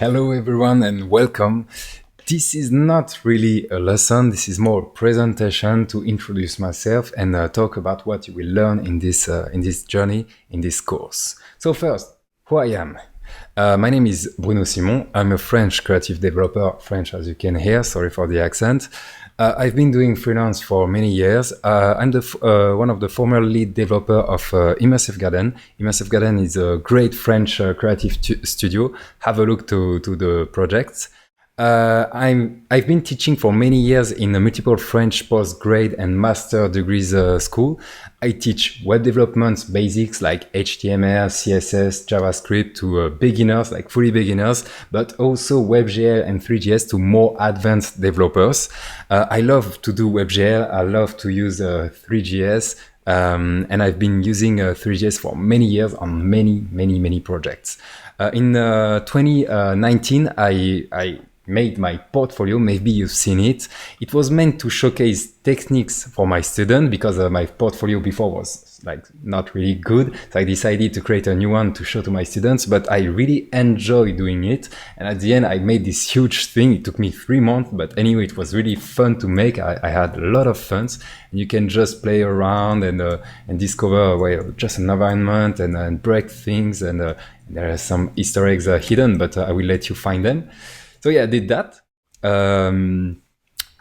Hello, everyone, and welcome. This is not really a lesson. This is more a presentation to introduce myself and talk about what you will learn in this journey, in this course. So first, who I am. My name is Bruno Simon. I'm a French creative developer, French as you can hear, sorry for the accent. I've been doing freelance for many years. I'm one of the former lead developer of Immersive Garden. Immersive Garden is a great French creative studio. Have a look to the projects. I've been teaching for many years in a multiple French postgrad and master degrees school. I teach web development basics like HTML, CSS, JavaScript to beginners, like fully beginners, but also WebGL and 3GS to more advanced developers. I love to do WebGL. I love to use 3GS. And I've been using 3GS for many years on many projects. In 2019, I made my portfolio. Maybe you've seen it. It was meant to showcase techniques for my student because my portfolio before was like not really good. So I decided to create a new one to show to my students, but I really enjoy doing it. And at the end, I made this huge thing. It took me 3 months, but anyway, it was really fun to make. I had a lot of fun, and you can just play around and discover just an environment and break things. And there are some Easter eggs hidden, but I will let you find them. So yeah, I did that.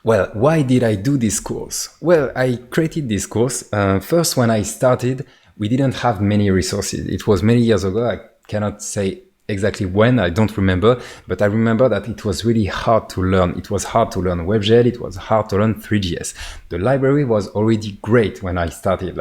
Well, why did I do this course? Well, I created this course. First, when I started, we didn't have many resources. It was many years ago. I cannot say exactly when, I don't remember, but I remember that it was really hard to learn. It was hard to learn WebGL. It was hard to learn 3GS. The library was already great when I started.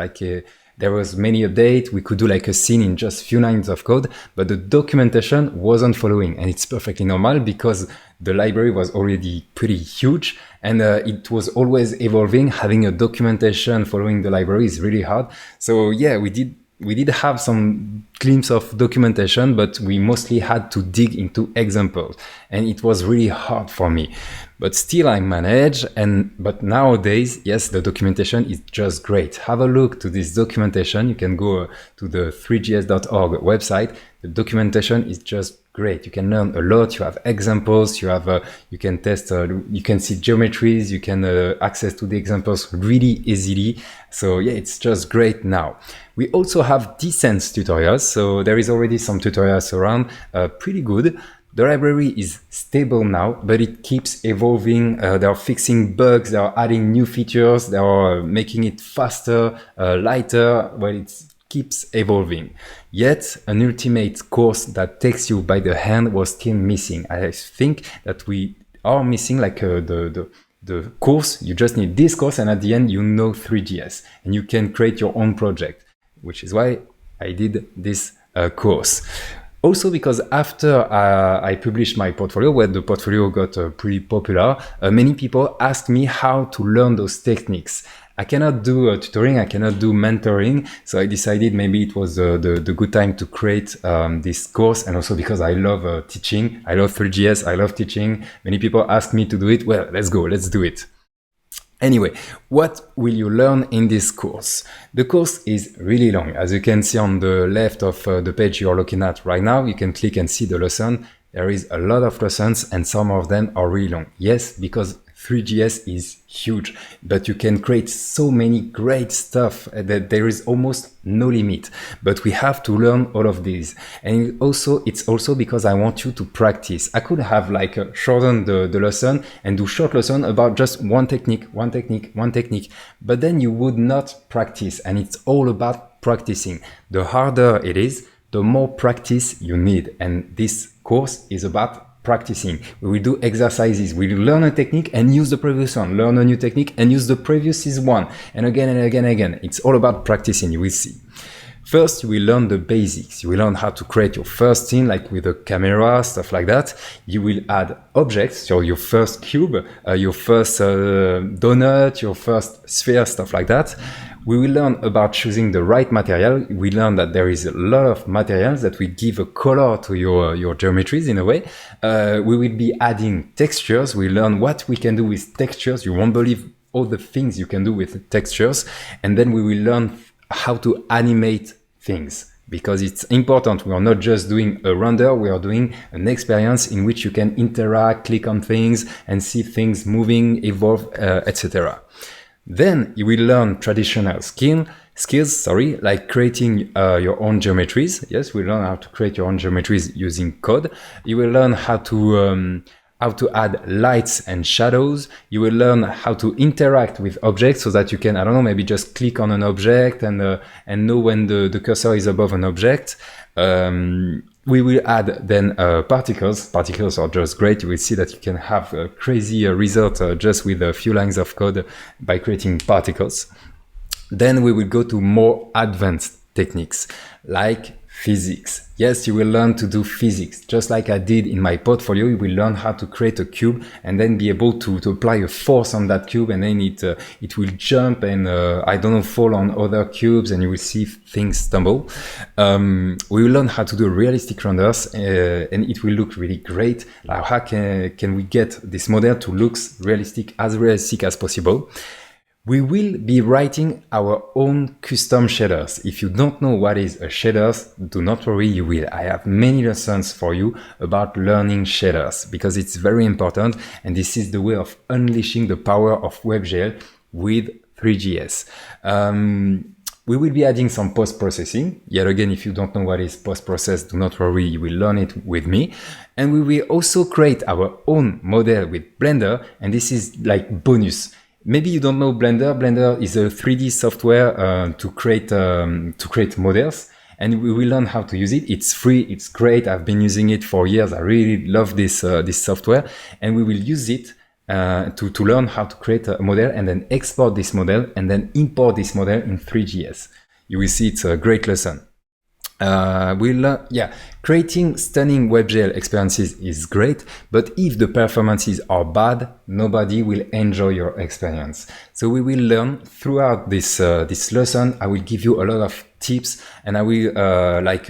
There was many updates. We could do like a scene in just few lines of code, but the documentation wasn't following. And it's perfectly normal because the library was already pretty huge and it was always evolving. Having a documentation following the library is really hard. So yeah, we did have some glimpse of documentation, but we mostly had to dig into examples. And it was really hard for me. But still I managed, but nowadays, yes, the documentation is just great. Have a look to this documentation. You can go to the 3gs.org website. The documentation is just great. You can learn a lot. You have examples. You can test. You can see geometries. You can access to the examples really easily. So yeah, it's just great now. We also have decent tutorials. So there is already some tutorials around, pretty good. The library is stable now, but it keeps evolving. They are fixing bugs. They are adding new features. They are making it faster, lighter. Well, it keeps evolving. Yet, an ultimate course that takes you by the hand was still missing. I think that we are missing like the course. You just need this course, and at the end, you know 3GS, and you can create your own project, which is why I did this course. Also, because after I published my portfolio, where the portfolio got pretty popular, many people asked me how to learn those techniques. I cannot do tutoring, I cannot do mentoring, so I decided maybe it was the good time to create this course, and also because I love teaching, I love 3GS, I love teaching. Many people ask me to do it. Well, let's go, let's do it. Anyway, what will you learn in this course? The course is really long. As you can see on the left of the page you're looking at right now, you can click and see the lesson. There is a lot of lessons and some of them are really long. Yes, because 3GS is huge, but you can create so many great stuff that there is almost no limit. But we have to learn all of these. And it's also because I want you to practice. I could have shortened the lesson and do short lesson about just one technique. But then you would not practice. And it's all about practicing. The harder it is, the more practice you need. And this course is about practicing. We will do exercises. We will learn a technique and use the previous one. Learn a new technique and use the previous one. And again and again and again. It's all about practicing, you will see. First, you will learn the basics. You will learn how to create your first scene, like with a camera, stuff like that. You will add objects, so your first cube, your first donut, your first sphere, stuff like that. We will learn about choosing the right material. We learn that there is a lot of materials that will give a color to your geometries in a way. We will be adding textures. We learn what we can do with textures. You won't believe all the things you can do with textures. And then we will learn how to animate things. because it's important. We are not just doing a render, we are doing an experience in which you can interact, click on things and see things moving, evolve, etc. Then you will learn traditional skills, like creating your own geometries. Yes, we learn how to create your own geometries using code. You will learn how to add lights and shadows. You will learn how to interact with objects so that you can, I don't know, maybe just click on an object and know when the cursor is above an object. We will add then particles. Particles are just great. You will see that you can have a crazy result just with a few lines of code by creating particles. Then we will go to more advanced techniques like physics. Yes, you will learn to do physics. Just like I did in my portfolio, you will learn how to create a cube and then be able to apply a force on that cube, and then it will jump and, fall on other cubes, and you will see things tumble. We will learn how to do realistic renders, and it will look really great. Like how can we get this model to look realistic as possible? We will be writing our own custom shaders. If you don't know what is a shaders, do not worry, you will. I have many lessons for you about learning shaders because it's very important, and this is the way of unleashing the power of WebGL with Three.js. We will be adding some post-processing. Yet again, if you don't know what is post-process, do not worry, you will learn it with me. And we will also create our own model with Blender, and this is like bonus. Maybe you don't know Blender. Blender is a 3D software to create models, and we will learn how to use it. It's free. It's great. I've been using it for years. I really love this software, and we will use it to learn how to create a model and then export this model and then import this model in Three.js. You will see it's a great lesson. Creating stunning WebGL experiences is great, but if the performances are bad, nobody will enjoy your experience. So we will learn throughout this lesson. I will give you a lot of tips, and I will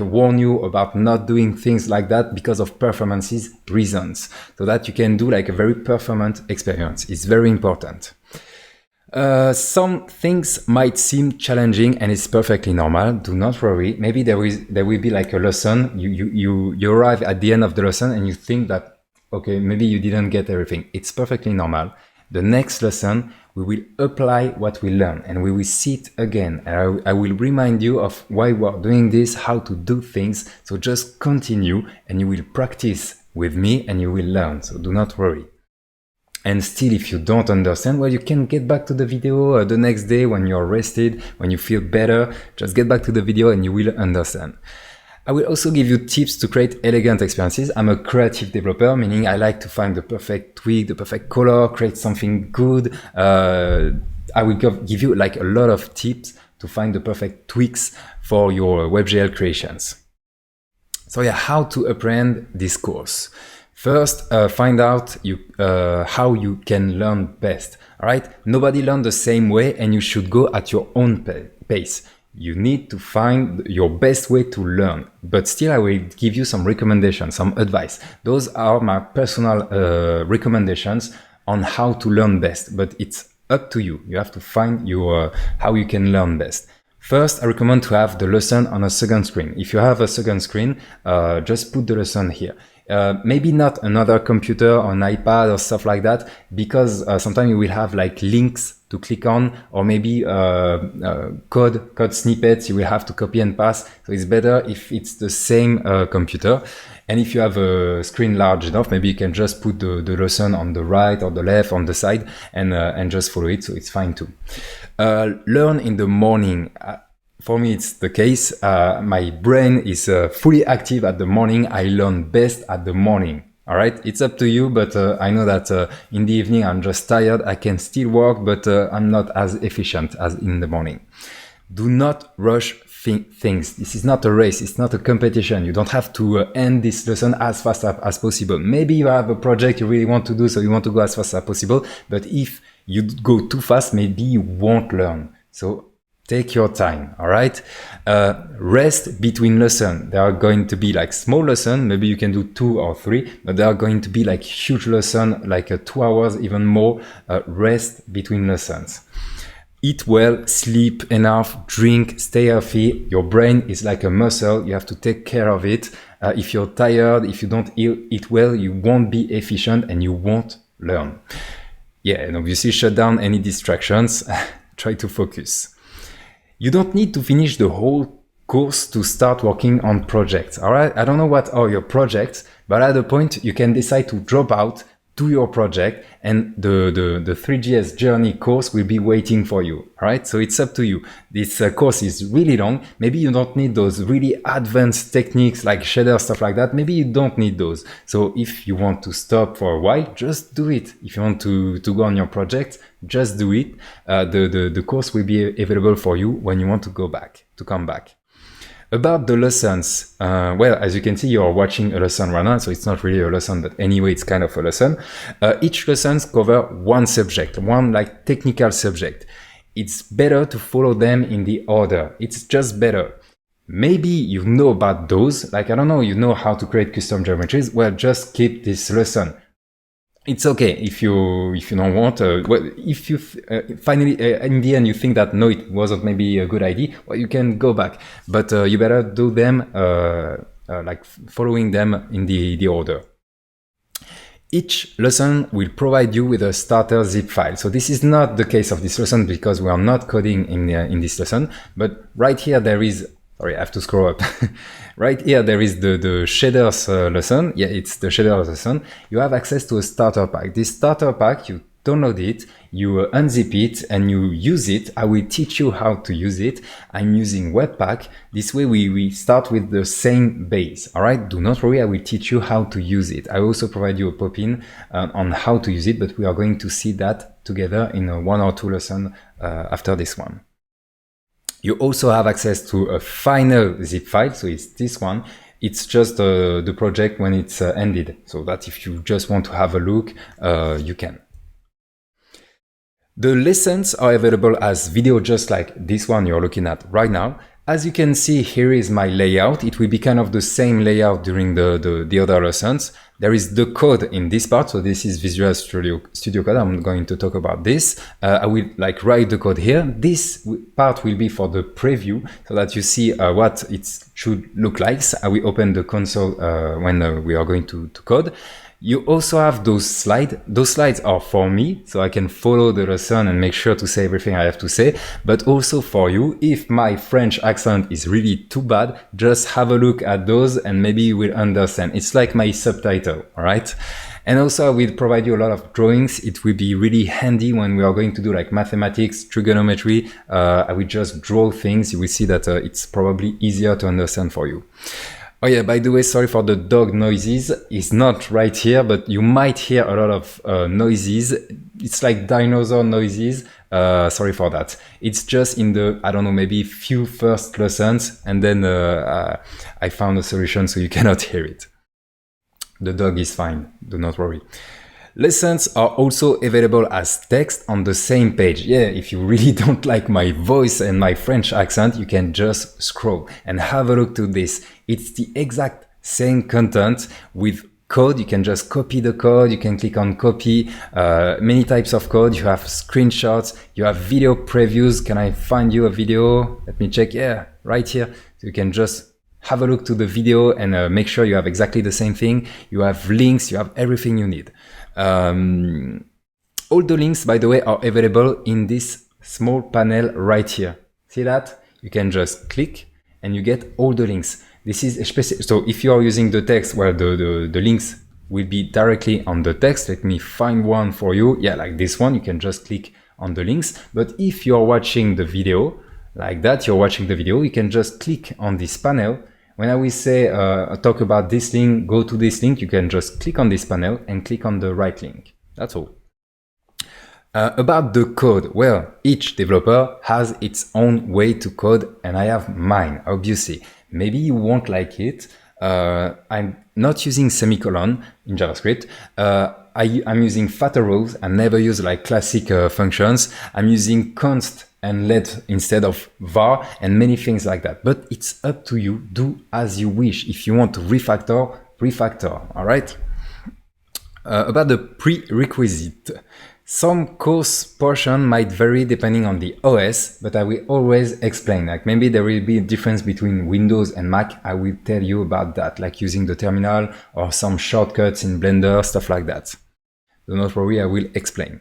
warn you about not doing things like that because of performances reasons, so that you can do like a very performant experience. It's very important. Some things might seem challenging, and it's perfectly normal. Do not worry. Maybe there will be like a lesson. You arrive at the end of the lesson and you think that, okay, maybe you didn't get everything. It's perfectly normal. The next lesson, we will apply what we learn and we will see it again. And I will remind you of why we're doing this, how to do things. So just continue and you will practice with me and you will learn. So do not worry. And still, if you don't understand, well, you can get back to the video the next day when you're rested, when you feel better. Just get back to the video and you will understand. I will also give you tips to create elegant experiences. I'm a creative developer, meaning I like to find the perfect tweak, the perfect color, create something good. I will give you like a lot of tips to find the perfect tweaks for your WebGL creations. So yeah, how to apprehend this course. First, find out how you can learn best. All right, nobody learns the same way, and you should go at your own pace. You need to find your best way to learn. But still, I will give you some recommendations, some advice. Those are my personal recommendations on how to learn best. But it's up to you. You have to find how you can learn best. First, I recommend to have the lesson on a second screen. If you have a second screen, just put the lesson here. Maybe not another computer or an iPad or stuff like that, because sometimes you will have like links to click on, or maybe code snippets you will have to copy and paste. So it's better if it's the same computer. And if you have a screen large enough, maybe you can just put the lesson on the right or the left, on the side, and just follow it. So it's fine too. Learn in the morning. For me, it's the case. My brain is fully active at the morning. I learn best at the morning. All right. It's up to you, but I know that in the evening, I'm just tired. I can still work, but I'm not as efficient as in the morning. Do not rush things. This is not a race. It's not a competition. You don't have to end this lesson as fast as possible. Maybe you have a project you really want to do, so you want to go as fast as possible. But if you go too fast, maybe you won't learn. So take your time, all right? Rest between lessons. There are going to be like small lessons. Maybe you can do 2 or 3, but there are going to be like huge lessons, like 2 hours, even more. Rest between lessons. Eat well, sleep enough, drink, stay healthy. Your brain is like a muscle. You have to take care of it. If you're tired, if you don't eat well, you won't be efficient and you won't learn. Yeah, and obviously shut down any distractions. Try to focus. You don't need to finish the whole course to start working on projects. All right. I don't know what are your projects, but at a point you can decide to drop out, do your project, and the 3GS journey course will be waiting for you. All right. So it's up to you. This course is really long. Maybe you don't need those really advanced techniques like shader, stuff like that. Maybe you don't need those. So if you want to stop for a while, just do it. If you want to go on your project, just do it. The course will be available for you when you want to come back. About the lessons, well, as you can see, you're watching a lesson right now, so it's not really a lesson, but anyway, it's kind of a lesson. Each lessons cover one subject, one like technical subject. It's better to follow them in the order. It's just better. Maybe you know about those, like, I don't know, you know how to create custom geometries. Well, just keep this lesson. It's okay if you don't want. Well, if you finally in the end you think that no, it wasn't maybe a good idea, well, you can go back. But you better do them like following them in the order. Each lesson will provide you with a starter zip file. So this is not the case of this lesson because we are not coding in this lesson. But right here there is. Sorry, I have to scroll up. Right here, there is the shaders lesson. Yeah, it's the shaders lesson. You have access to a starter pack. This starter pack, you download it, you unzip it, and you use it. I will teach you how to use it. I'm using Webpack. This way, we start with the same base. All right, do not worry. I will teach you how to use it. I also provide you a pop-in on how to use it, but we are going to see that together in a 1 or 2 lesson after this one. You also have access to a final zip file. So it's this one. It's just the project when it's ended. So that if you just want to have a look, you can. The lessons are available as video, just like this one you're looking at right now. As you can see, here is my layout. It will be kind of the same layout during the other lessons. There is the code in this part. So this is Visual Studio Code. I'm going to talk about this. I will like write the code here. This part will be for the preview so that you see what it should look like. So I will open the console when we are going to code. You also have those slides. Those slides are for me, so I can follow the lesson and make sure to say everything I have to say, but also for you. If my French accent is really too bad, just have a look at those and maybe you will understand. It's like my subtitle, all right? And also I will provide you a lot of drawings. It will be really handy when we are going to do like mathematics, trigonometry. I will just draw things. You will see that it's probably easier to understand for you. Oh yeah, by the way, sorry for the dog noises. It's not right here, but you might hear a lot of noises. It's like dinosaur noises. Sorry for that. It's just in the, I don't know, maybe few first lessons, and then I found a solution so you cannot hear it. The dog is fine, do not worry. Lessons are also available as text on the same page. Yeah, if you really don't like my voice and my French accent, you can just scroll and have a look to this. It's the exact same content with code. You can just copy the code. You can click on copy, many types of code. You have screenshots, you have video previews. Can I find you a video? Let me check. Yeah, right here. So you can just have a look to the video and make sure you have exactly the same thing. You have links, you have everything you need. All the links, by the way, are available in this small panel right here. See that? You can just click and you get all the links. This is especially, so if you are using the text, well, the links will be directly on the text. Let me find one for you. Yeah, like this one, you can just click on the links. But if you're watching the video like that, you're watching the video, you can just click on this panel. When I will say, talk about this link, go to this link, you can just click on this panel and click on the right link. That's all. About the code, well, each developer has its own way to code and I have mine, obviously. Maybe you won't like it. I'm not using semicolon in JavaScript. I'm using fatter rules. I never use like classic functions. I'm using const and let instead of var and many things like that. But it's up to you. Do as you wish. If you want to refactor, all right? About the prerequisite. Some course portion might vary depending on the OS, but I will always explain. Like maybe there will be a difference between Windows and Mac. I will tell you about that, like using the terminal or some shortcuts in Blender, stuff like that. Do not worry, I will explain.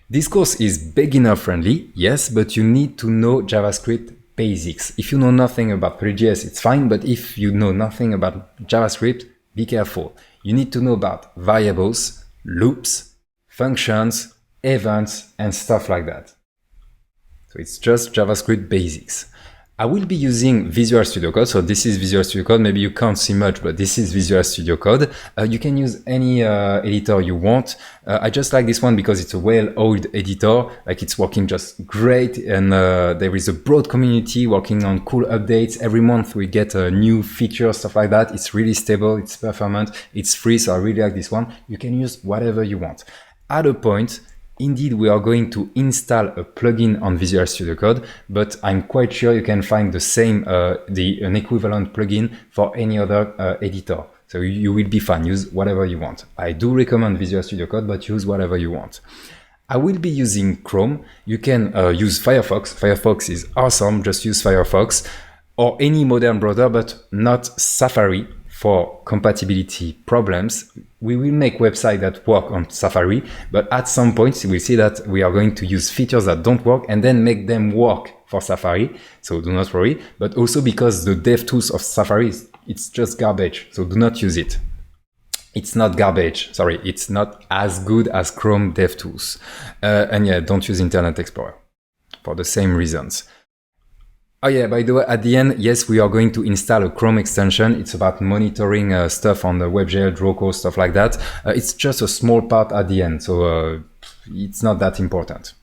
This course is beginner friendly, yes, but you need to know JavaScript basics. If you know nothing about 3JS, it's fine, but if you know nothing about JavaScript, be careful. You need to know about variables, loops, functions, events, and stuff like that. So it's just JavaScript basics. I will be using Visual Studio Code. So this is Visual Studio Code. Maybe you can't see much, but this is Visual Studio Code. You can use any editor you want. I just like this one because it's a well-oiled editor. Like it's working just great. And there is a broad community working on cool updates. Every month we get a new feature, stuff like that. It's really stable. It's performant. It's free. So I really like this one. You can use whatever you want. At a point, indeed, we are going to install a plugin on Visual Studio Code, but I'm quite sure you can find the same, an equivalent plugin for any other editor. So you will be fine. Use whatever you want. I do recommend Visual Studio Code, but use whatever you want. I will be using Chrome. You can use Firefox. Firefox is awesome. Just use Firefox or any modern browser, but not Safari. For compatibility problems, we will make websites that work on Safari, but at some point we'll see that we are going to use features that don't work and then make them work for Safari. So do not worry, but also because the dev tools of Safari, it's just garbage. So do not use it. It's not garbage. Sorry, it's not as good as Chrome DevTools. And yeah, don't use Internet Explorer for the same reasons. Oh yeah, by the way, at the end, yes, we are going to install a Chrome extension. It's about monitoring stuff on the WebGL, Drawco, stuff like that. It's just a small part at the end, so it's not that important.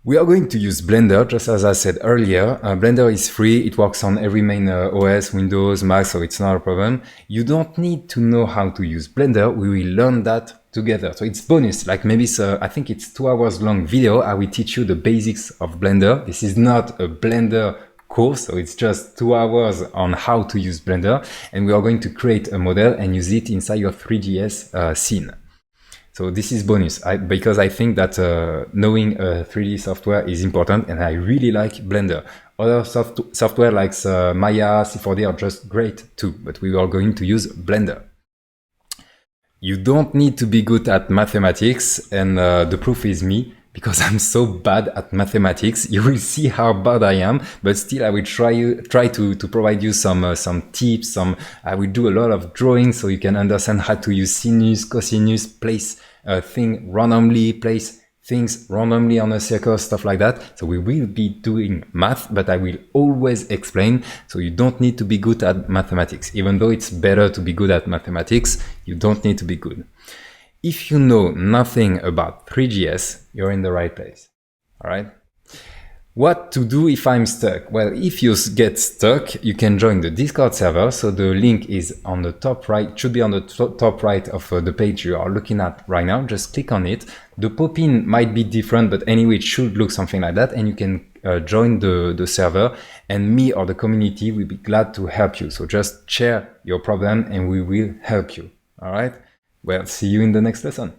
We are going to use Blender, just as I said earlier. Blender is free. It works on every main OS, Windows, Mac, so it's not a problem. You don't need to know how to use Blender. We will learn that together. So it's bonus, like maybe I think it's 2 hours long video. I will teach you the basics of Blender. This is not a Blender course, so it's just 2 hours on how to use Blender. And we are going to create a model and use it inside your 3GS scene. So this is bonus because I think that knowing 3D software is important, and I really like Blender. Other software like Maya, C4D are just great too, but we are going to use Blender. You don't need to be good at mathematics, and the proof is me, because I'm so bad at mathematics. You will see how bad I am, but still I will try to provide you some tips. I will do a lot of drawing so you can understand how to use sinus, cosinus, place place things randomly on a circle, stuff like that. So we will be doing math, but I will always explain. So you don't need to be good at mathematics. Even though it's better to be good at mathematics, you don't need to be good. If you know nothing about 3GS, you're in the right place. All right. What to do if I'm stuck? Well, if you get stuck, you can join the Discord server. So the link is on the top right, should be on the top right of the page you are looking at right now. Just click on it. The pop-in might be different, but anyway, it should look something like that. And you can join the server, and me or the community will be glad to help you. So just share your problem and we will help you. All right. Well, see you in the next lesson.